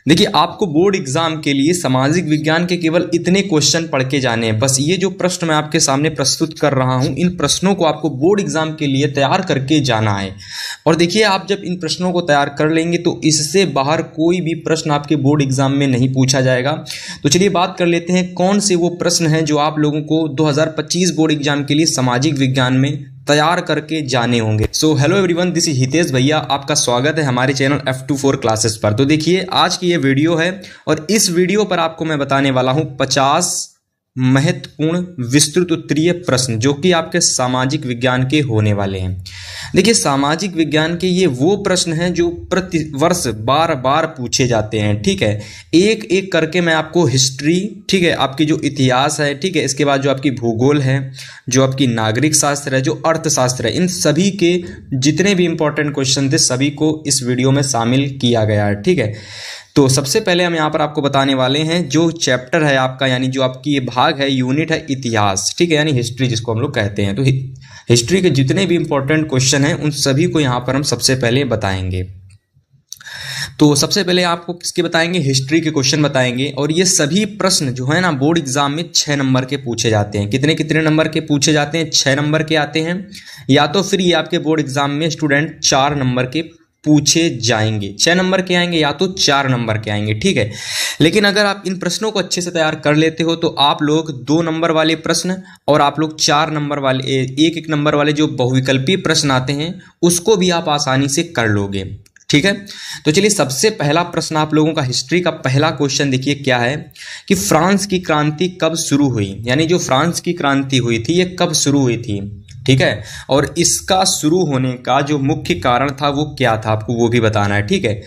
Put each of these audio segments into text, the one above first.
देखिए, आपको board exam के लिए सामाजिक विज्ञान के केवल इतने क्वेश्चन पढ़ के जाने हैं। बस ये जो प्रश्न मैं आपके सामने प्रस्तुत कर रहा हूं, इन प्रश्नों को आपको बोर्ड एग्जाम के लिए तैयार करके जाना है। और देखिए, आप जब इन प्रश्नों को तैयार कर लेंगे तो इससे बाहर कोई भी प्रश्न आपके बोर्ड एग्जाम में नहीं पूछा जाएगा। तो चलिए बात कर लेते हैं कौन से वो प्रश्न हैं जो आप लोगों को 2025 बोर्ड एग्जाम के लिए सामाजिक विज्ञान में तैयार करके जाने होंगे। So hello everyone, this is Hitesh भैया, आपका स्वागत है हमारे चैनल F24 क्लासेस पर। तो देखिए, आज की ये वीडियो है और इस वीडियो पर आपको मैं बताने वाला हूं 50 महत्वपूर्ण विस्तृत उत्तरीय प्रश्न जो कि आपके सामाजिक विज्ञान के होने वाले हैं। देखिए, सामाजिक विज्ञान के ये वो प्रश्न हैं जो प्रति वर्ष बार बार पूछे जाते हैं। ठीक है, एक एक करके मैं आपको हिस्ट्री, ठीक है, आपकी जो इतिहास है, ठीक है, इसके बाद जो आपकी भूगोल है, जो आपकी नागरिक शास्त्र है, जो अर्थशास्त्र है, इन सभी के जितने भी इंपॉर्टेंट क्वेश्चन थे सभी को इस वीडियो में शामिल किया गया है। ठीक है, तो सबसे पहले हम यहाँ पर आपको बताने वाले हैं जो चैप्टर है आपका, यानी जो आपकी ये भाग है, यूनिट है इतिहास, ठीक है, यानी हिस्ट्री जिसको हम लोग कहते हैं। तो हिस्ट्री के जितने भी इंपॉर्टेंट क्वेश्चन हैं उन सभी को यहाँ पर हम सबसे पहले बताएंगे। तो सबसे पहले आपको किसके बताएंगे? हिस्ट्री के क्वेश्चन बताएंगे। और ये सभी प्रश्न जो है ना बोर्ड एग्जाम में 6 नंबर के पूछे जाते हैं। कितने कितने नंबर के पूछे जाते हैं? 6 नंबर के आते हैं, या तो फिर ये आपके बोर्ड एग्जाम में स्टूडेंट 4 नंबर के पूछे जाएंगे। 6 नंबर के आएंगे या तो 4 नंबर के आएंगे। ठीक है, लेकिन अगर आप इन प्रश्नों को अच्छे से तैयार कर लेते हो तो आप लोग 2 नंबर वाले प्रश्न और आप लोग 4 नंबर वाले, एक नंबर वाले जो बहुविकल्पीय प्रश्न आते हैं उसको भी आप आसानी से कर लोगे। ठीक है, तो चलिए सबसे पहला प्रश्न आप लोगों का हिस्ट्री का पहला क्वेश्चन देखिए क्या है कि फ्रांस की क्रांति कब शुरू हुई, यानी जो फ्रांस की क्रांति हुई थी ये कब शुरू हुई थी। ठीक है, और इसका शुरू होने का जो मुख्य कारण था वो क्या था, आपको वो भी बताना है। ठीक है,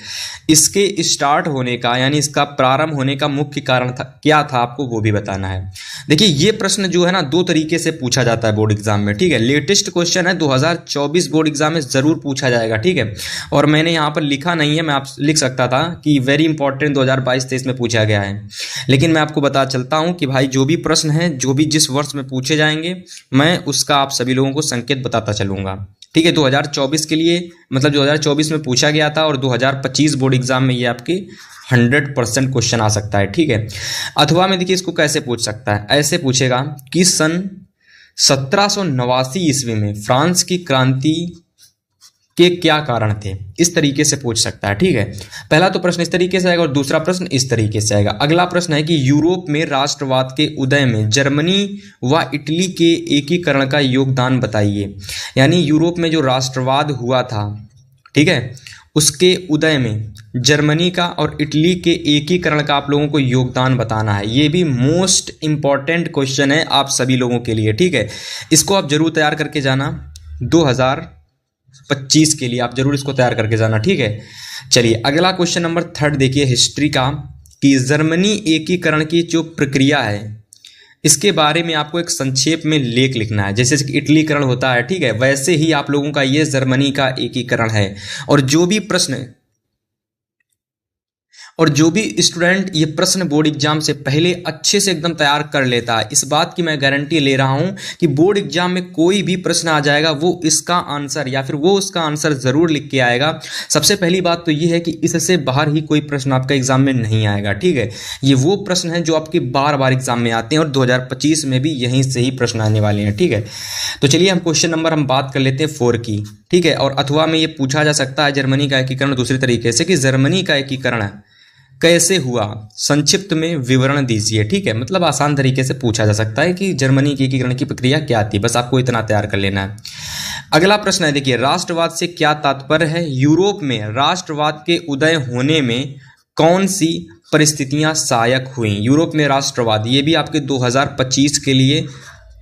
इसके स्टार्ट होने का यानी इसका प्रारंभ होने का मुख्य कारण था क्या था, आपको वो भी बताना है। देखिए, ये प्रश्न जो है ना 2 तरीके से पूछा जाता है बोर्ड एग्जाम में। ठीक है, लेटेस्ट क्वेश्चन है, 2024 बोर्ड एग्जाम में जरूर पूछा जाएगा। ठीक है, और मैंने यहाँ पर लिखा नहीं है, मैं आप लिख सकता था कि वेरी इंपॉर्टेंट 2022-23 में पूछा गया है, लेकिन मैं आपको बता चलता हूँ कि भाई जो भी प्रश्न है, जो भी जिस वर्ष में पूछे जाएंगे, मैं उसका आप सभी लोगों को संकेत बताता चलूंगा। ठीक है, 2024 के लिए मतलब 2024 में पूछा गया था और 2025 बोर्ड एग्जाम में ये आपके 100% क्वेश्चन आ सकता है। ठीक है, अथवा में देखिए इसको कैसे पूछ सकता है, ऐसे पूछेगा कि सन 1789 ईस्वी में फ्रांस की क्रांति के क्या कारण थे, इस तरीके से पूछ सकता है। ठीक है, पहला तो प्रश्न इस तरीके से आएगा और दूसरा प्रश्न इस तरीके से आएगा। अगला प्रश्न है कि यूरोप में राष्ट्रवाद के उदय में जर्मनी व इटली के एकीकरण का योगदान बताइए, यानी यूरोप में जो राष्ट्रवाद हुआ था, ठीक है, उसके उदय में जर्मनी का और इटली के एकीकरण का आप लोगों को योगदान बताना है। ये भी मोस्ट इंपॉर्टेंट क्वेश्चन है आप सभी लोगों के लिए। ठीक है, इसको आप जरूर तैयार करके जाना, 2025 के लिए आप जरूर इसको तैयार करके जाना। ठीक है, चलिए अगला क्वेश्चन नंबर 3 देखिए हिस्ट्री का कि जर्मनी एकीकरण की जो प्रक्रिया है इसके बारे में आपको एक संक्षेप में लेख लिखना है। जैसे कि इटलीकरण होता है, ठीक है, वैसे ही आप लोगों का ये जर्मनी का एकीकरण है। और जो भी स्टूडेंट ये प्रश्न बोर्ड एग्जाम से पहले अच्छे से एकदम तैयार कर लेता है, इस बात की मैं गारंटी ले रहा हूं कि बोर्ड एग्जाम में कोई भी प्रश्न आ जाएगा वो इसका आंसर या फिर वो उसका आंसर जरूर लिख के आएगा। सबसे पहली बात तो ये है कि इससे बाहर ही कोई प्रश्न आपका एग्जाम में नहीं आएगा। ठीक है, ये वो प्रश्न है जो आपके बार बार एग्जाम में आते हैं और 2025 में भी यहीं से ही प्रश्न आने वाले हैं। ठीक है, तो चलिए हम क्वेश्चन नंबर हम बात कर लेते हैं 4 की। ठीक है, और अथवा में ये पूछा जा सकता है जर्मनी का एकीकरण दूसरे तरीके से कि जर्मनी का एकीकरण कैसे हुआ, संक्षिप्त में विवरण दीजिए। ठीक है, मतलब आसान तरीके से पूछा जा सकता है कि जर्मनी के एकीकरण की प्रक्रिया क्या थी, बस आपको इतना तैयार कर लेना है। अगला प्रश्न है देखिए, राष्ट्रवाद से क्या तात्पर्य है, यूरोप में राष्ट्रवाद के उदय होने में कौन सी परिस्थितियां सहायक हुई। यूरोप में राष्ट्रवाद, ये भी आपके 2025 के लिए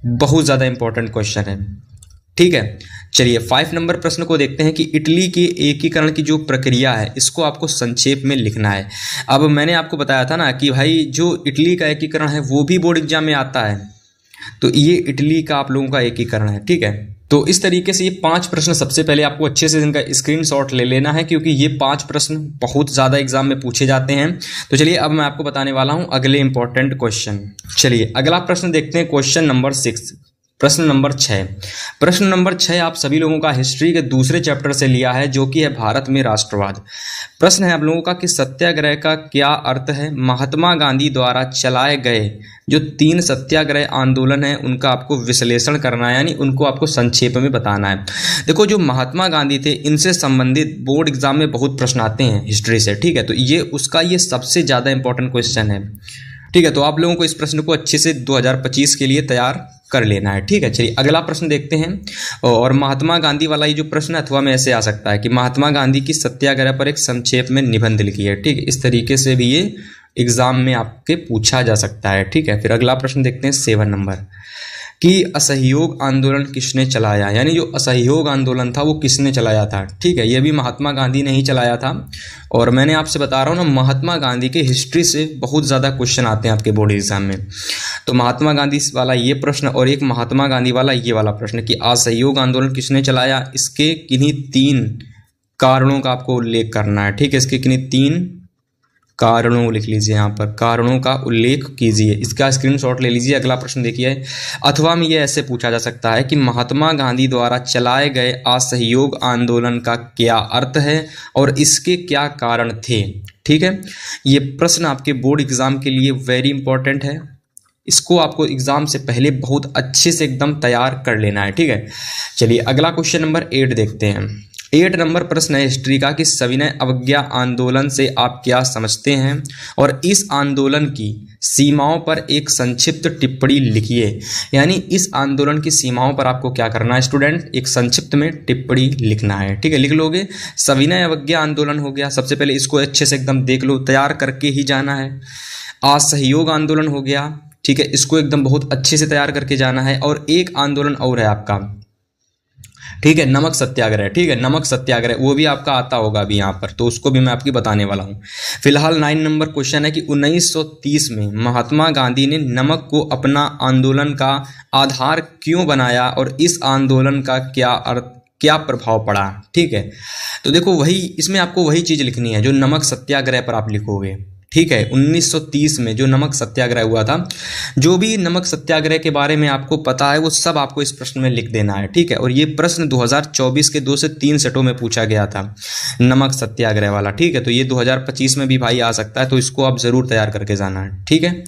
बहुत ज्यादा इंपॉर्टेंट क्वेश्चन है। ठीक है, चलिए 5 नंबर प्रश्न को देखते हैं कि इटली के एकीकरण की जो प्रक्रिया है इसको आपको संक्षेप में लिखना है। अब मैंने आपको बताया था ना कि भाई जो इटली का एकीकरण है वो भी बोर्ड एग्जाम में आता है, तो ये इटली का आप लोगों का एकीकरण है। ठीक है, तो इस तरीके से ये 5 प्रश्न सबसे पहले आपको अच्छे से इनका स्क्रीनशॉट ले लेना है, क्योंकि ये 5 प्रश्न बहुत ज़्यादा एग्जाम में पूछे जाते हैं। तो चलिए अब मैं आपको बताने वाला हूँ अगले इंपॉर्टेंट क्वेश्चन। चलिए अगला प्रश्न देखते हैं, क्वेश्चन नंबर 6 प्रश्न नंबर 6। प्रश्न नंबर 6 आप सभी लोगों का हिस्ट्री के दूसरे चैप्टर से लिया है, जो कि है भारत में राष्ट्रवाद। प्रश्न है आप लोगों का कि सत्याग्रह का क्या अर्थ है। महात्मा गांधी द्वारा चलाए गए जो 3 सत्याग्रह आंदोलन है उनका आपको विश्लेषण करना है, यानी उनको आपको संक्षेप में बताना है। देखो, जो महात्मा गांधी थे इनसे संबंधित बोर्ड एग्जाम में बहुत प्रश्न आते हैं हिस्ट्री से, ठीक है। तो ये सबसे ज़्यादा इंपॉर्टेंट क्वेश्चन है, ठीक है। तो आप लोगों को इस प्रश्न को अच्छे से 2025 के लिए तैयार कर लेना है, ठीक है। चलिए अगला प्रश्न देखते हैं। और महात्मा गांधी वाला ये जो प्रश्न अथवा में ऐसे आ सकता है कि महात्मा गांधी की सत्याग्रह पर एक संक्षेप में निबंध लिखिए, ठीक है। इस तरीके से भी ये एग्जाम में आपके पूछा जा सकता है, ठीक है। फिर अगला प्रश्न देखते हैं 7 नंबर कि असहयोग आंदोलन किसने चलाया, यानी जो असहयोग आंदोलन था वो किसने चलाया था, ठीक है। ये भी महात्मा गांधी ने ही चलाया था। और मैंने आपसे बता रहा हूँ ना, महात्मा गांधी के हिस्ट्री से बहुत ज़्यादा क्वेश्चन आते हैं आपके बोर्ड एग्जाम में। तो महात्मा गांधी वाला ये प्रश्न और एक महात्मा गांधी वाला ये वाला प्रश्न कि असहयोग आंदोलन किसने चलाया, इसके किन्हीं 3 कारणों का आपको उल्लेख करना है, ठीक है। इसके किन्हीं 3 कारणों लिख लीजिए, यहाँ पर कारणों का उल्लेख कीजिए, इसका स्क्रीनशॉट ले लीजिए। अगला प्रश्न देखिए, अथवा में ये ऐसे पूछा जा सकता है कि महात्मा गांधी द्वारा चलाए गए असहयोग आंदोलन का क्या अर्थ है और इसके क्या कारण थे, ठीक है। ये प्रश्न आपके बोर्ड एग्जाम के लिए वेरी इंपॉर्टेंट है, इसको आपको एग्जाम से पहले बहुत अच्छे से एकदम तैयार कर लेना है, ठीक है। चलिए अगला क्वेश्चन नंबर 8 देखते हैं। 8 नंबर प्रश्न है हिस्ट्री का कि सविनय अवज्ञा आंदोलन से आप क्या समझते हैं और इस आंदोलन की सीमाओं पर एक संक्षिप्त टिप्पणी लिखिए। यानी इस आंदोलन की सीमाओं पर आपको क्या करना है स्टूडेंट, एक संक्षिप्त में टिप्पणी लिखना है, ठीक है। लिख लोगे। सविनय अवज्ञा आंदोलन हो गया, सबसे पहले इसको अच्छे से एकदम देख लो, तैयार करके ही जाना है। असहयोग आंदोलन हो गया, ठीक है, इसको एकदम बहुत अच्छे से तैयार करके जाना है। और एक आंदोलन और है आपका, ठीक है, नमक सत्याग्रह, ठीक है, नमक सत्याग्रह, वो भी आपका आता होगा अभी यहाँ पर, तो उसको भी मैं आपकी बताने वाला हूँ। फिलहाल 9 नंबर क्वेश्चन है कि 1930 में महात्मा गांधी ने नमक को अपना आंदोलन का आधार क्यों बनाया और इस आंदोलन का क्या प्रभाव पड़ा, ठीक है। तो देखो, वही इसमें आपको वही चीज लिखनी है जो नमक सत्याग्रह पर आप लिखोगे, ठीक है। 1930 में जो नमक सत्याग्रह हुआ था, जो भी नमक सत्याग्रह के बारे में आपको पता है वो सब आपको इस प्रश्न में लिख देना है, ठीक है। और ये प्रश्न 2024 के 2 से 3 सेटों में पूछा गया था, नमक सत्याग्रह वाला, ठीक है। तो ये 2025 में भी भाई आ सकता है, तो इसको आप जरूर तैयार करके जाना है, ठीक है।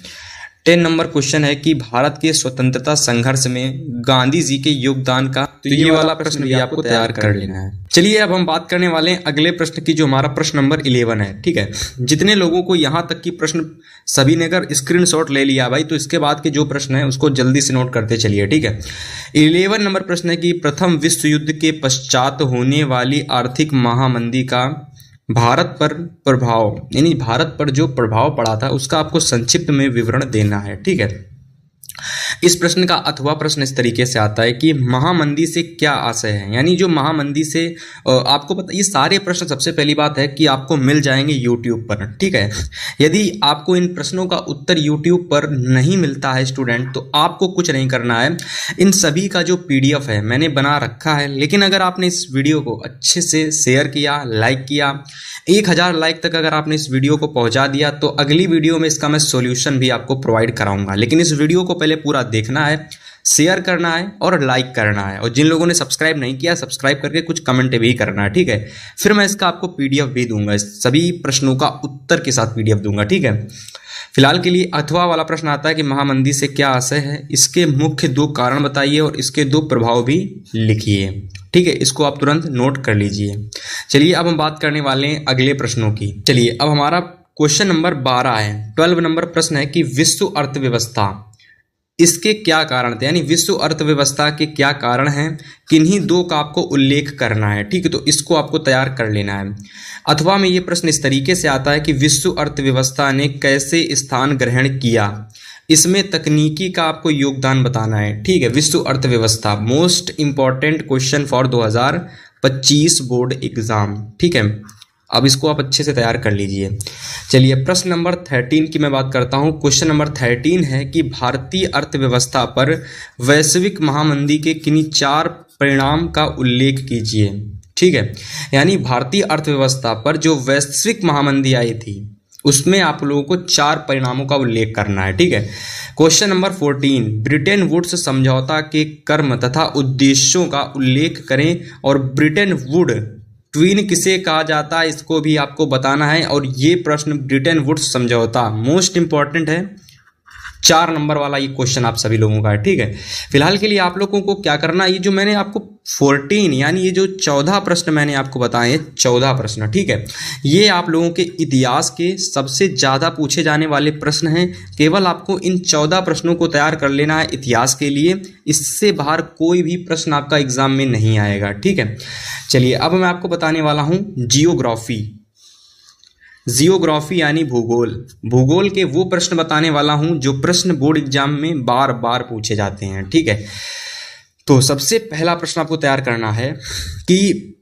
10 नंबर क्वेश्चन है कि भारत के स्वतंत्रता संघर्ष में गांधी जी के योगदान का, तो ये वाला प्रश्न भी आपको तैयार कर लेना है। चलिए अब हम बात करने वाले हैं अगले प्रश्न की, जो हमारा प्रश्न नंबर 11 है, ठीक है। जितने लोगों को यहाँ तक की प्रश्न सभी ने अगर स्क्रीनशॉट ले लिया भाई, तो इसके बाद के जो प्रश्न है उसको जल्दी से नोट करते चलिए, ठीक है। 11 नंबर प्रश्न है कि प्रथम विश्व युद्ध के पश्चात होने वाली आर्थिक महामंदी का भारत पर प्रभाव, यानी भारत पर जो प्रभाव पड़ा था उसका आपको संक्षिप्त में विवरण देना है, ठीक है। इस प्रश्न का अथवा प्रश्न इस तरीके से आता है कि महामंदी से क्या आशय है, यानी जो महामंदी से आपको पता, ये सारे प्रश्न सबसे पहली बात है कि आपको मिल जाएंगे यूट्यूब पर, ठीक है। यदि आपको इन प्रश्नों का उत्तर यूट्यूब पर नहीं मिलता है स्टूडेंट, तो आपको कुछ नहीं करना है, इन सभी का जो PDF है मैंने बना रखा है। लेकिन अगर आपने इस वीडियो को अच्छे से शेयर किया, लाइक किया, 1000 लाइक तक अगर आपने इस वीडियो को पहुंचा दिया, तो अगली वीडियो में इसका मैं सॉल्यूशन भी आपको प्रोवाइड कराऊंगा। लेकिन इस वीडियो को पहले पूरा देखना है, शेयर करना है और लाइक करना है, और जिन लोगों ने सब्सक्राइब नहीं किया, सब्सक्राइब करके कुछ कमेंट भी करना है, ठीक है। फिर मैं इसका आपको PDF भी दूंगा, सभी प्रश्नों का उत्तर के साथ PDF दूंगा, ठीक है। फिलहाल के लिए अथवा वाला प्रश्न आता है कि महामंदी से क्या आशय है, इसके मुख्य 2 कारण बताइए और इसके 2 प्रभाव भी लिखिए, ठीक है। इसको आप तुरंत नोट कर लीजिए। चलिए अब हम बात करने वाले हैं अगले प्रश्नों की। चलिए अब हमारा क्वेश्चन नंबर 12 है, 12 नंबर प्रश्न है कि विश्व अर्थव्यवस्था, इसके क्या कारण थे, यानी विश्व अर्थव्यवस्था के क्या कारण हैं, किन्हीं 2 का आपको उल्लेख करना है, ठीक है। तो इसको आपको तैयार कर लेना है। अथवा में ये प्रश्न इस तरीके से आता है कि विश्व अर्थव्यवस्था ने कैसे स्थान ग्रहण किया, इसमें तकनीकी का आपको योगदान बताना है, ठीक है। विश्व अर्थव्यवस्था most important question for 2025 board exam, ठीक है। अब इसको आप अच्छे से तैयार कर लीजिए। चलिए प्रश्न नंबर 13 की मैं बात करता हूं। क्वेश्चन नंबर 13 है कि भारतीय अर्थव्यवस्था पर वैश्विक महामंदी के किन्हीं 4 परिणाम का उल्लेख कीजिए, ठीक है। यानी भारतीय अर्थव्यवस्था पर जो वैश्विक महामंदी आई थी, उसमें आप लोगों को 4 परिणामों का उल्लेख करना है। ठीक है। क्वेश्चन नंबर 14, ब्रिटेन वुड्स समझौता के कर्म तथा उद्देश्यों का उल्लेख करें और ब्रिटेन वुड ट्वीन किसे कहा जाता है इसको भी आपको बताना है। और ये प्रश्न ब्रिटेन वुड्स समझौता मोस्ट इंपॉर्टेंट है, 4 नंबर वाला ये क्वेश्चन आप सभी लोगों का है। ठीक है। फिलहाल के लिए आप लोगों को क्या करना है, ये जो मैंने आपको 14 यानी ये जो 14 प्रश्न मैंने आपको बताए हैं, 14 प्रश्न, ठीक है, ये आप लोगों के इतिहास के सबसे ज़्यादा पूछे जाने वाले प्रश्न हैं। केवल आपको इन 14 प्रश्नों को तैयार कर लेना है इतिहास के लिए, इससे बाहर कोई भी प्रश्न आपका एग्जाम में नहीं आएगा। ठीक है। चलिए अब मैं आपको बताने वाला हूँ जियोग्राफी। जियोग्राफी यानी भूगोल, भूगोल के वो प्रश्न बताने वाला हूं जो प्रश्न बोर्ड एग्जाम में बार बार पूछे जाते हैं। ठीक है। तो सबसे पहला प्रश्न आपको तैयार करना है कि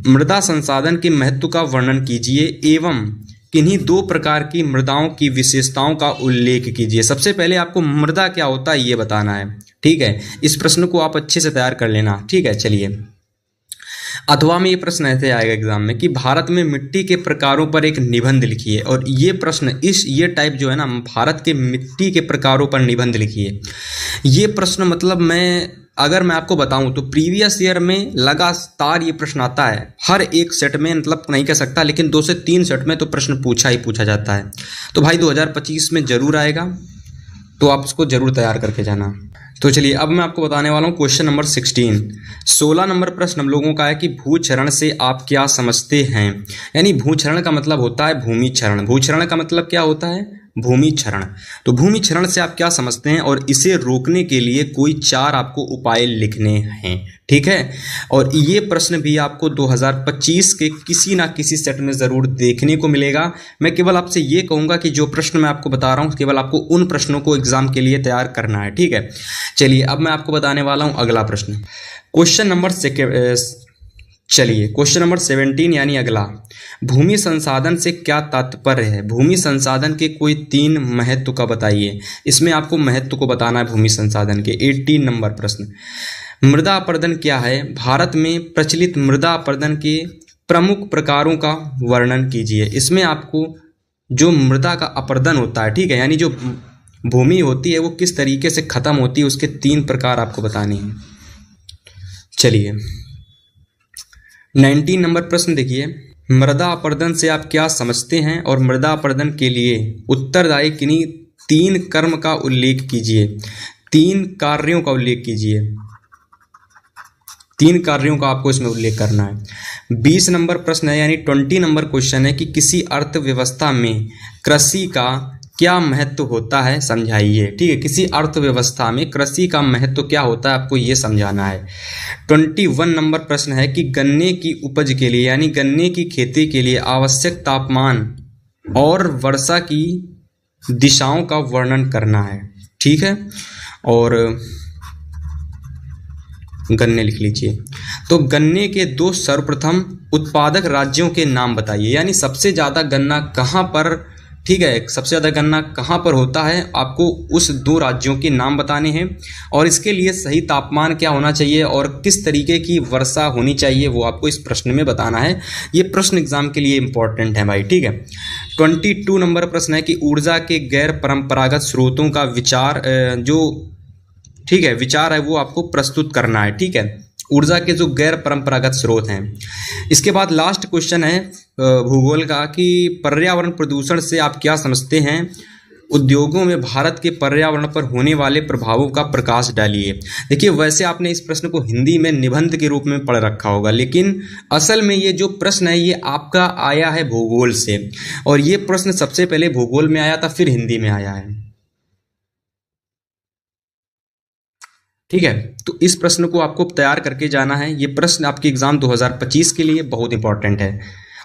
मृदा संसाधन के महत्व का वर्णन कीजिए एवं किन्हीं 2 प्रकार की मृदाओं की विशेषताओं का उल्लेख कीजिए। सबसे पहले आपको मृदा क्या होता है ये बताना है। ठीक है। इस प्रश्न को आप अच्छे से तैयार कर लेना। ठीक है। चलिए, अथवा में ये प्रश्न ऐसे आएगा एग्जाम में कि भारत में मिट्टी के प्रकारों पर एक निबंध लिखिए। और ये प्रश्न ये टाइप जो है ना, भारत के मिट्टी के प्रकारों पर निबंध लिखिए। ये प्रश्न मतलब अगर मैं आपको बताऊं तो प्रीवियस ईयर में लगातार ये प्रश्न आता है, हर एक सेट में, मतलब नहीं कह सकता लेकिन 2 से 3 सेट में तो प्रश्न पूछा जाता है। तो भाई 2025 में जरूर आएगा, तो आप इसको जरूर तैयार करके जाना। तो चलिए अब मैं आपको बताने वाला हूँ क्वेश्चन नंबर 16 नंबर प्रश्न हम लोगों का है कि भूक्षरण से आप क्या समझते हैं। यानी भूक्षरण का मतलब होता है भूमि क्षरण। भूक्षरण का मतलब क्या होता है, भूमि क्षरण। तो भूमि क्षरण से आप क्या समझते हैं और इसे रोकने के लिए कोई 4 आपको उपाय लिखने हैं। ठीक है। और ये प्रश्न भी आपको 2025 के किसी ना किसी सेट में जरूर देखने को मिलेगा। मैं केवल आपसे ये कहूंगा कि जो प्रश्न मैं आपको बता रहा हूँ केवल आपको उन प्रश्नों को एग्जाम के लिए तैयार करना है। ठीक है। चलिए अब मैं आपको बताने वाला हूँ अगला प्रश्न, क्वेश्चन नंबर 17 यानी अगला, भूमि संसाधन से क्या तात्पर्य है। भूमि संसाधन के कोई 3 महत्व का बताइए। इसमें आपको महत्व को बताना है भूमि संसाधन के। 18 नंबर प्रश्न, मृदा अपरदन क्या है। भारत में प्रचलित मृदा अपरदन के प्रमुख प्रकारों का वर्णन कीजिए। इसमें आपको जो मृदा का अपरदन होता है, ठीक है, यानी जो भूमि होती है वो किस तरीके से खत्म होती है, उसके 3 प्रकार आपको बताने हैं। चलिए 19 नंबर प्रश्न देखिए, मृदा अपरदन से आप क्या समझते हैं और मृदा अपरदन के लिए उत्तरदायी किन्हीं 3 कर्म का उल्लेख कीजिए। 3 कार्यों का उल्लेख कीजिए। 3 कार्यों का आपको इसमें उल्लेख करना है। 20 नंबर प्रश्न है यानी 20 नंबर क्वेश्चन है कि किसी अर्थव्यवस्था में कृषि का क्या महत्व होता है समझाइए। ठीक है। किसी अर्थव्यवस्था में कृषि का महत्व क्या होता है आपको ये समझाना है। 21 नंबर प्रश्न है कि गन्ने की उपज के लिए यानी गन्ने की खेती के लिए आवश्यक तापमान और वर्षा की दिशाओं का वर्णन करना है। ठीक है। और गन्ने लिख लीजिए। तो गन्ने के 2 सर्वप्रथम उत्पादक राज्यों के नाम बताइए। यानी सबसे ज़्यादा गन्ना कहाँ पर, ठीक है, सबसे ज़्यादा गन्ना कहाँ पर होता है, आपको उस 2 राज्यों के नाम बताने हैं। और इसके लिए सही तापमान क्या होना चाहिए और किस तरीके की वर्षा होनी चाहिए वो आपको इस प्रश्न में बताना है। ये प्रश्न एग्जाम के लिए इंपॉर्टेंट है भाई। ठीक है। 22 नंबर प्रश्न है कि ऊर्जा के गैर परंपरागत स्रोतों का विचार ठीक है, विचार है वो आपको प्रस्तुत करना है। ठीक है। ऊर्जा के जो गैर परंपरागत स्रोत हैं। इसके बाद लास्ट क्वेश्चन है भूगोल का कि पर्यावरण प्रदूषण से आप क्या समझते हैं। उद्योगों में भारत के पर्यावरण पर होने वाले प्रभावों का प्रकाश डालिए। देखिए वैसे आपने इस प्रश्न को हिंदी में निबंध के रूप में पढ़ रखा होगा, लेकिन असल में ये जो प्रश्न है ये आपका आया है भूगोल से, और ये प्रश्न सबसे पहले भूगोल में आया था फिर हिंदी में आया है। ठीक है। तो इस प्रश्न को आपको तैयार करके जाना है। ये प्रश्न आपके एग्जाम 2025 के लिए बहुत इंपॉर्टेंट है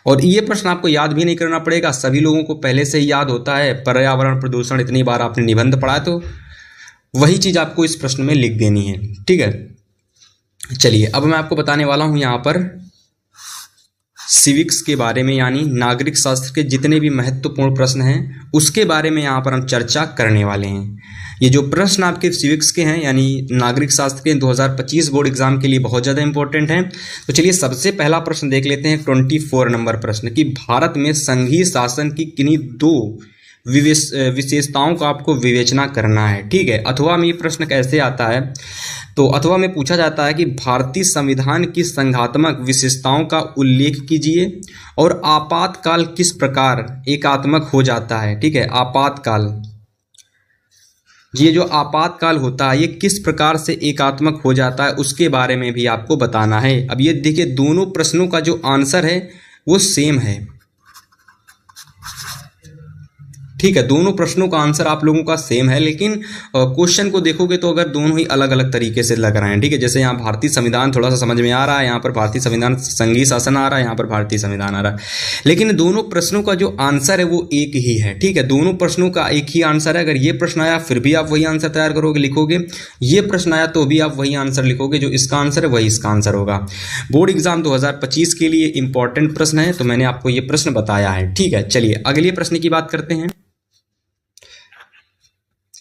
और ये प्रश्न आपको याद भी नहीं करना पड़ेगा, सभी लोगों को पहले से ही याद होता है। पर्यावरण प्रदूषण इतनी बार आपने निबंध पढ़ा है तो वही चीज़ आपको इस प्रश्न में लिख देनी है। ठीक है। चलिए अब मैं आपको बताने वाला हूँ यहाँ पर सिविक्स के बारे में यानी नागरिक शास्त्र के जितने भी महत्वपूर्ण प्रश्न हैं उसके बारे में यहाँ पर हम चर्चा करने वाले हैं। ये जो प्रश्न आपके सिविक्स के हैं यानी नागरिक शास्त्र के 2025 बोर्ड एग्जाम के लिए बहुत ज़्यादा इंपॉर्टेंट हैं। तो चलिए सबसे पहला प्रश्न देख लेते हैं 24 नंबर प्रश्न कि भारत में संघीय शासन की किन्हीं दो विशेषताओं का आपको विवेचना करना है। ठीक है, अथवा में ये प्रश्न कैसे आता है, तो अथवा में पूछा जाता है कि भारतीय संविधान की संघात्मक विशेषताओं का उल्लेख कीजिए और आपातकाल किस प्रकार एकात्मक हो जाता है। ठीक है, आपातकाल, ये जो आपातकाल होता है ये किस प्रकार से एकात्मक हो जाता है उसके बारे में भी आपको बताना है। अब ये देखिए दोनों प्रश्नों का जो आंसर है वो सेम है। ठीक है, दोनों प्रश्नों का आंसर आप लोगों का सेम है, लेकिन क्वेश्चन को देखोगे तो अगर दोनों ही अलग अलग तरीके से लग रहे हैं। ठीक है, जैसे यहाँ भारतीय संविधान थोड़ा सा समझ में आ रहा है, यहाँ पर भारतीय संविधान संघीय शासन आ रहा है, यहाँ पर भारतीय संविधान आ रहा है, लेकिन दोनों प्रश्नों का जो आंसर है वो एक ही है। ठीक है, दोनों प्रश्नों का एक ही आंसर है। अगर ये प्रश्न आया फिर भी आप वही आंसर तैयार करोगे, लिखोगे, ये प्रश्न आया तो भी आप वही आंसर लिखोगे, जो इसका आंसर है वही इसका आंसर होगा। बोर्ड एग्जाम 2025 के लिए इंपॉर्टेंट प्रश्न है, तो मैंने आपको ये प्रश्न बताया है। ठीक है, चलिए अगले प्रश्न की बात करते हैं।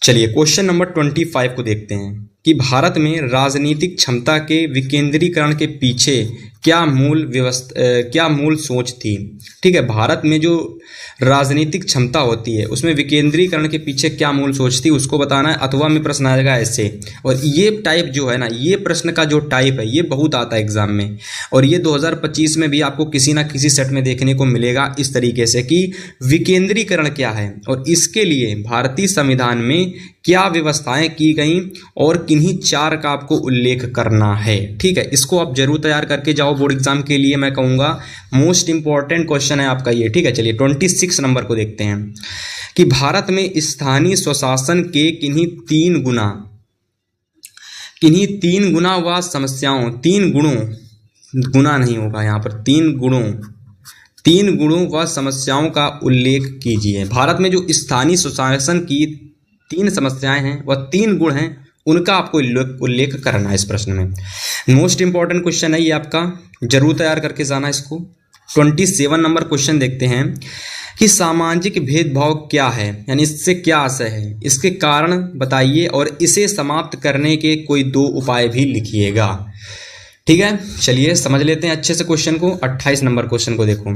चलिए क्वेश्चन नंबर 25 को देखते हैं कि भारत में राजनीतिक क्षमता के विकेंद्रीकरण के पीछे क्या मूल सोच थी। ठीक है, भारत में जो राजनीतिक क्षमता होती है उसमें विकेंद्रीकरण के पीछे क्या मूल सोच थी उसको बताना है। अथवा में प्रश्न आएगा ऐसे, और ये टाइप जो है ना, ये प्रश्न का जो टाइप है ये बहुत आता है एग्जाम में, और ये 2025 में भी आपको किसी ना किसी सेट में देखने को मिलेगा इस तरीके से कि विकेंद्रीकरण क्या है और इसके लिए भारतीय संविधान में क्या व्यवस्थाएं की गई और किन्हीं चार का आपको उल्लेख करना है। ठीक है, इसको आप जरूर तैयार करके जाओ बोर्ड एग्जाम के लिए, मैं कहूँगा मोस्ट इंपॉर्टेंट क्वेश्चन है आपका ये। ठीक है, चलिए 26 नंबर को देखते हैं कि भारत में स्थानीय स्वशासन के किन्हीं तीन गुना व समस्याओं, तीन गुणों, गुना नहीं होगा यहाँ पर, तीन गुणों व समस्याओं का उल्लेख कीजिए। भारत में जो स्थानीय स्वशासन की तीन समस्याएं हैं व तीन गुण हैं उनका आपको उल्लेख करना है इस प्रश्न में। मोस्ट इंपॉर्टेंट क्वेश्चन है ये आपका, जरूर तैयार करके जाना इसको। 27 नंबर क्वेश्चन देखते हैं कि सामाजिक भेदभाव क्या है, यानी इससे क्या आशय है, इसके कारण बताइए और इसे समाप्त करने के कोई दो उपाय भी लिखिएगा। ठीक है, चलिए समझ लेते हैं अच्छे से क्वेश्चन को। 28 नंबर क्वेश्चन को देखो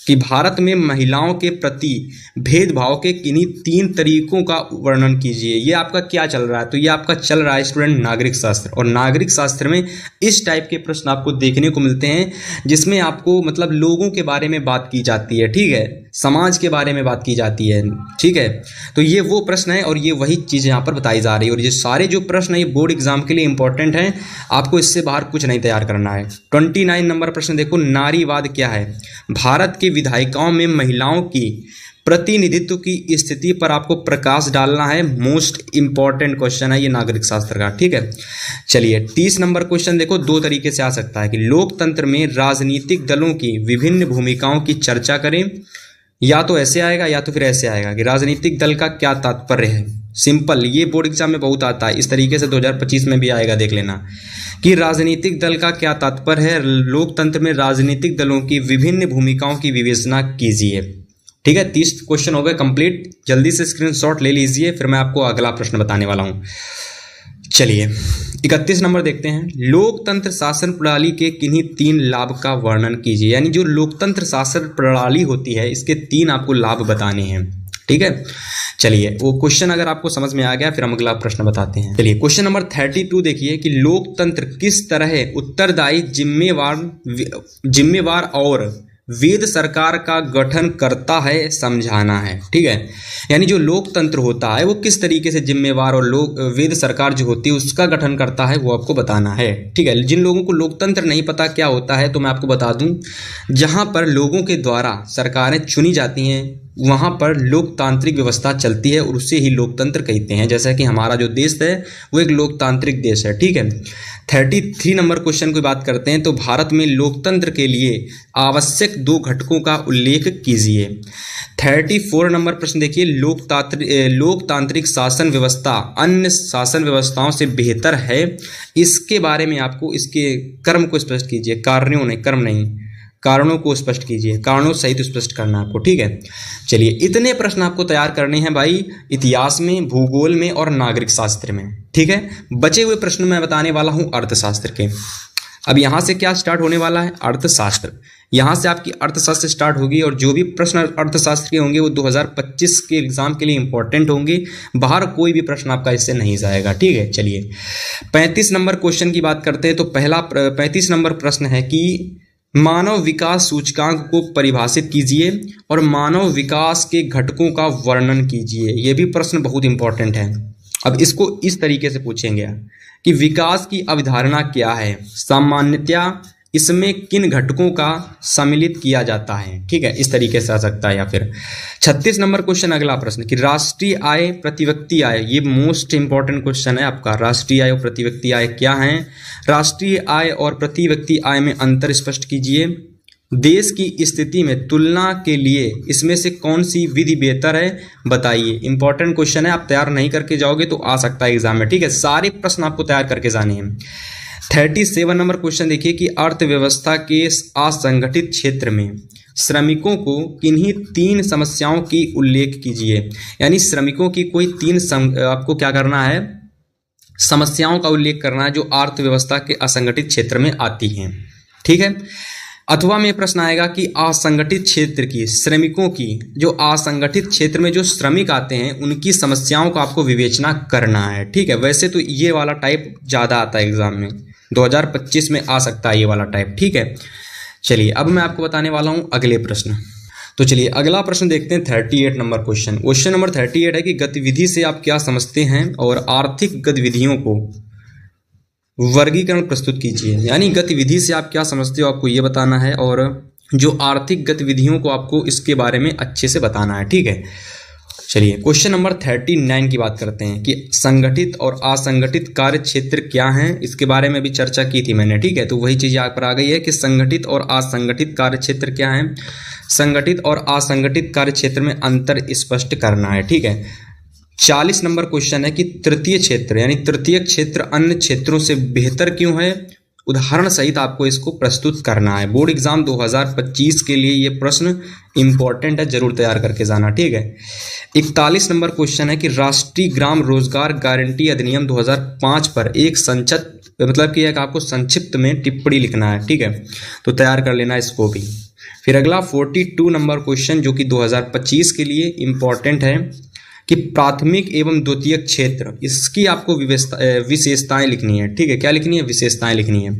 कि भारत में महिलाओं के प्रति भेदभाव के किन्हीं तीन तरीकों का वर्णन कीजिए। ये आपका क्या चल रहा है, तो ये आपका चल रहा है स्टूडेंट नागरिक शास्त्र, और नागरिक शास्त्र में इस टाइप के प्रश्न आपको देखने को मिलते हैं जिसमें आपको मतलब लोगों के बारे में बात की जाती है। ठीक है, समाज के बारे में बात की जाती है। ठीक है, तो ये वो प्रश्न है और ये वही चीज़ यहाँ पर बताई जा रही है, और ये सारे जो प्रश्न है ये बोर्ड एग्जाम के लिए इंपॉर्टेंट हैं, आपको इससे बाहर कुछ नहीं तैयार करना है। 29 नंबर प्रश्न देखो, नारीवाद क्या है। भारत के विधायिकाओं में महिलाओं की प्रतिनिधित्व की स्थिति पर आपको प्रकाश डालना है। मोस्ट इंपॉर्टेंट क्वेश्चन है ये नागरिक शास्त्र का। ठीक है, चलिए 30 नंबर क्वेश्चन देखो, दो तरीके से आ सकता है कि लोकतंत्र में राजनीतिक दलों की विभिन्न भूमिकाओं की चर्चा करें, या तो ऐसे आएगा या तो फिर ऐसे आएगा कि राजनीतिक दल का क्या तात्पर्य है। सिंपल, ये बोर्ड एग्जाम में बहुत आता है, इस तरीके से 2025 में भी आएगा, देख लेना कि राजनीतिक दल का क्या तात्पर्य है, लोकतंत्र में राजनीतिक दलों की विभिन्न भूमिकाओं की विवेचना कीजिए। ठीक है, 30 क्वेश्चन हो गए कंप्लीट, जल्दी से स्क्रीनशॉट ले लीजिए, फिर मैं आपको अगला प्रश्न बताने वाला हूं। चलिए 31 नंबर देखते हैं, लोकतंत्र शासन प्रणाली के किन्हीं तीन लाभ का वर्णन कीजिए। यानी जो लोकतंत्र शासन प्रणाली होती है इसके तीन आपको लाभ बताने हैं। ठीक है, चलिए वो क्वेश्चन अगर आपको समझ में आ गया फिर हम अगला प्रश्न बताते हैं। चलिए क्वेश्चन नंबर 32 देखिए कि लोकतंत्र किस तरह उत्तरदायी, जिम्मेवार और वेद सरकार का गठन करता है, समझाना है। ठीक है, यानी जो लोकतंत्र होता है वो किस तरीके से जिम्मेवार और वेद सरकार जो होती है उसका गठन करता है वो आपको बताना है। ठीक है, जिन लोगों को लोकतंत्र नहीं पता क्या होता है तो मैं आपको बता दूं, जहां पर लोगों के द्वारा सरकारें चुनी जाती हैं वहां पर लोकतांत्रिक व्यवस्था चलती है और उसे ही लोकतंत्र कहते हैं। जैसा कि हमारा जो देश है वो एक लोकतांत्रिक देश है। ठीक है, 33 नंबर क्वेश्चन की बात करते हैं तो भारत में लोकतंत्र के लिए आवश्यक दो घटकों का उल्लेख कीजिए। 34 नंबर प्रश्न देखिए, लोकतांत्रिक शासन व्यवस्था अन्य शासन व्यवस्थाओं से बेहतर है, इसके बारे में आपको इसके कर्म को स्पष्ट कीजिए। कार्यों नहीं, कर्म नहीं, कारणों को स्पष्ट कीजिए, कारणों सहित स्पष्ट करना है आपको, ठीक है। चलिए, इतने प्रश्न आपको तैयार करने हैं भाई इतिहास में, भूगोल में और नागरिक शास्त्र में, ठीक है। बचे हुए प्रश्न मैं बताने वाला हूं अर्थशास्त्र के। अब यहां से क्या स्टार्ट होने वाला है, अर्थशास्त्र। यहां से आपकी अर्थशास्त्र स्टार्ट होगी और जो भी प्रश्न अर्थशास्त्र के होंगे वो 2025 के एग्जाम के लिए इंपॉर्टेंट होंगे। बाहर कोई भी प्रश्न आपका इससे नहीं जाएगा, ठीक है। चलिए 35 नंबर क्वेश्चन की बात करते हैं। तो पहला 35 नंबर प्रश्न है कि मानव विकास सूचकांक को परिभाषित कीजिए और मानव विकास के घटकों का वर्णन कीजिए। यह भी प्रश्न बहुत इंपॉर्टेंट है। अब इसको इस तरीके से पूछेंगे कि विकास की अवधारणा क्या है, सामान्यतया इसमें किन घटकों का सम्मिलित किया जाता है, ठीक है, इस तरीके से आ सकता है। या फिर 36 नंबर क्वेश्चन, अगला प्रश्न कि राष्ट्रीय आय प्रति व्यक्ति आय, ये मोस्ट इंपॉर्टेंट क्वेश्चन है आपका। राष्ट्रीय आय और प्रति व्यक्ति आय क्या है, राष्ट्रीय आय और प्रति व्यक्ति आय में अंतर स्पष्ट कीजिए। देश की स्थिति में तुलना के लिए इसमें से कौन सी विधि बेहतर है बताइए। इंपॉर्टेंट क्वेश्चन है, आप तैयार नहीं करके जाओगे तो आ सकता है एग्जाम में, ठीक है। सारे प्रश्न आपको तैयार करके जाने हैं। 37 नंबर क्वेश्चन देखिए कि अर्थव्यवस्था के असंगठित क्षेत्र में श्रमिकों को किन्हीं 3 समस्याओं की उल्लेख कीजिए। यानी श्रमिकों की कोई 3 आपको क्या करना है, समस्याओं का उल्लेख करना है जो अर्थव्यवस्था के असंगठित क्षेत्र में आती हैं, ठीक है। अथवा में प्रश्न आएगा कि असंगठित क्षेत्र की श्रमिकों की, जो असंगठित क्षेत्र में जो श्रमिक आते हैं उनकी समस्याओं का आपको विवेचना करना है, ठीक है। वैसे तो ये वाला टाइप ज़्यादा आता है एग्जाम में, 2025 में आ सकता है ये वाला टाइप, ठीक है। चलिए अब मैं आपको बताने वाला हूँ अगले प्रश्न। तो चलिए अगला प्रश्न देखते हैं 38 नंबर क्वेश्चन। क्वेश्चन नंबर 38 है कि गतिविधि से आप क्या समझते हैं और आर्थिक गतिविधियों को वर्गीकरण प्रस्तुत कीजिए। यानी गतिविधि से आप क्या समझते हो आपको ये बताना है और जो आर्थिक गतिविधियों को आपको इसके बारे में अच्छे से बताना है, ठीक है। चलिए क्वेश्चन नंबर 39 की बात करते हैं कि संगठित और असंगठित कार्य क्षेत्र क्या हैं, इसके बारे में भी चर्चा की थी मैंने, ठीक है। तो वही चीज़ यहाँ पर आ गई है कि संगठित और असंगठित कार्य क्षेत्र क्या हैं, संगठित और असंगठित कार्य क्षेत्र में अंतर स्पष्ट करना है, ठीक है। 40 नंबर क्वेश्चन है कि तृतीय क्षेत्र यानी तृतीय क्षेत्र अन्य क्षेत्रों से बेहतर क्यों है, उदाहरण सहित आपको इसको प्रस्तुत करना है। बोर्ड एग्जाम 2025 के लिए ये प्रश्न इंपॉर्टेंट है, जरूर तैयार करके जाना, ठीक है। 41 नंबर क्वेश्चन है कि राष्ट्रीय ग्राम रोजगार गारंटी अधिनियम 2005 पर एक मतलब कि एक आपको संक्षिप्त में टिप्पणी लिखना है, ठीक है। तो तैयार कर लेना इसको भी। फिर अगला 42 नंबर क्वेश्चन जो कि 2025 के लिए इंपॉर्टेंट है कि प्राथमिक एवं द्वितीयक क्षेत्र, इसकी आपको विशेषताएं लिखनी है, ठीक है। क्या लिखनी है, विशेषताएं लिखनी है।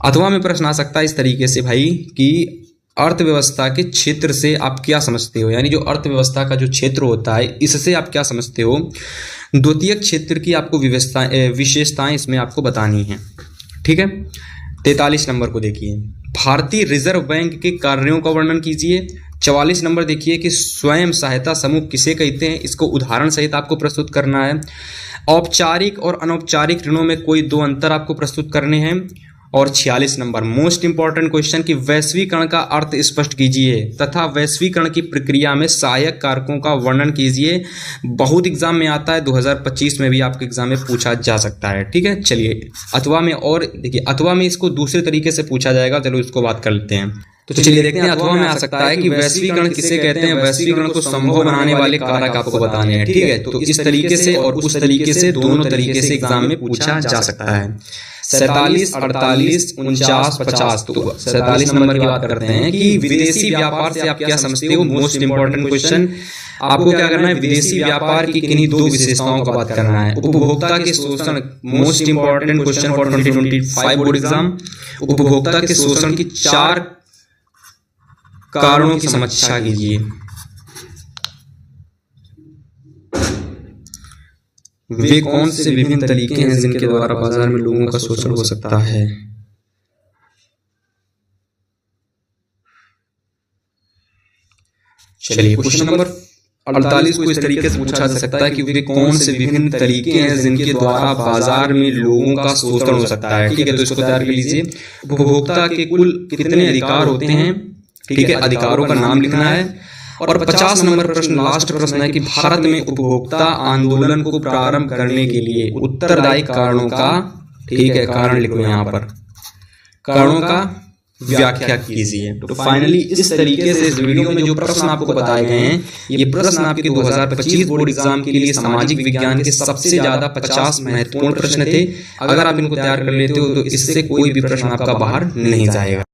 अथवा में प्रश्न आ सकता है इस तरीके से भाई कि अर्थव्यवस्था के क्षेत्र से आप क्या समझते हो, यानी जो अर्थव्यवस्था का जो क्षेत्र होता है इससे आप क्या समझते हो। द्वितीयक क्षेत्र की आपको विशेषताएं इसमें आपको बतानी है, ठीक है। 43 नंबर को देखिए, भारतीय रिजर्व बैंक के कार्यों का वर्णन कीजिए। 44 नंबर देखिए कि स्वयं सहायता समूह किसे कहते हैं, इसको उदाहरण सहित आपको प्रस्तुत करना है। औपचारिक और अनौपचारिक ऋणों में कोई 2 अंतर आपको प्रस्तुत करने हैं। और 46 नंबर मोस्ट इंपॉर्टेंट क्वेश्चन कि वैश्वीकरण का अर्थ स्पष्ट कीजिए तथा वैश्वीकरण की प्रक्रिया में सहायक कारकों का वर्णन कीजिए। बहुत एग्जाम में आता है, 2025 में भी आपके एग्जाम में पूछा जा सकता है, ठीक है। चलिए अथवा में, और देखिए अथवा में इसको दूसरे तरीके से पूछा जाएगा, चलो इसको बात कर लेते हैं। तो चलिए देखते हैं अथवा में आ सकता है कि वैश्वीकरण किसे कहते हैं, वैश्वीकरण को संभव बनाने वाले कारक आपको बताने हैं, ठीक है। तो इस तरीके से और उस तरीके से, दोनों तरीके से एग्जाम में पूछा जा सकता है। 47, 48, 49, 50। तो 47 नंबर की बात करते हैं कि विदेशी व्यापार से आप क्या समझते हो, मोस्ट इंपॉर्टेंट क्वेश्चन। आपको क्या करना है, विदेशी व्यापार की किन्हीं 2 विशेषताओं का बात करना है। उपभोक्ता के शोषण, most important question for 2025 board exam. उपभोक्ता के शोषण की 4 कारणों की समीक्षा कीजिए। वे कौन से विभिन्न तरीके हैं जिनके द्वारा बाजार में लोगों का शोषण हो सकता है। चलिए क्वेश्चन नंबर 48 को इस तरीके से पूछा जा सकता है कि वे कौन से विभिन्न तरीके हैं जिनके द्वारा बाजार में लोगों का शोषण हो सकता है, ठीक है। तो इसको तैयार कर लीजिए। उपभोक्ता के कुल कितने अधिकार होते हैं, ठीक है, अधिकारों का नाम लिखना है। और 50 नंबर प्रश्न, लास्ट प्रश्न है कि भारत में उपभोक्ता आंदोलन को प्रारंभ करने के लिए उत्तरदायी कारणों का, ठीक है, कारण लिखो यहाँ पर, कारणों का व्याख्या कीजिए। तो फाइनली इस तरीके से इस वीडियो में जो प्रश्न आपको बताए गए हैं, ये प्रश्न आपके 2025 बोर्ड एग्जाम के लिए सामाजिक विज्ञान के सबसे ज्यादा 50 महत्वपूर्ण प्रश्न थे। अगर आप इनको तैयार कर लेते हो तो इससे कोई भी प्रश्न आपका बाहर नहीं जाएगा।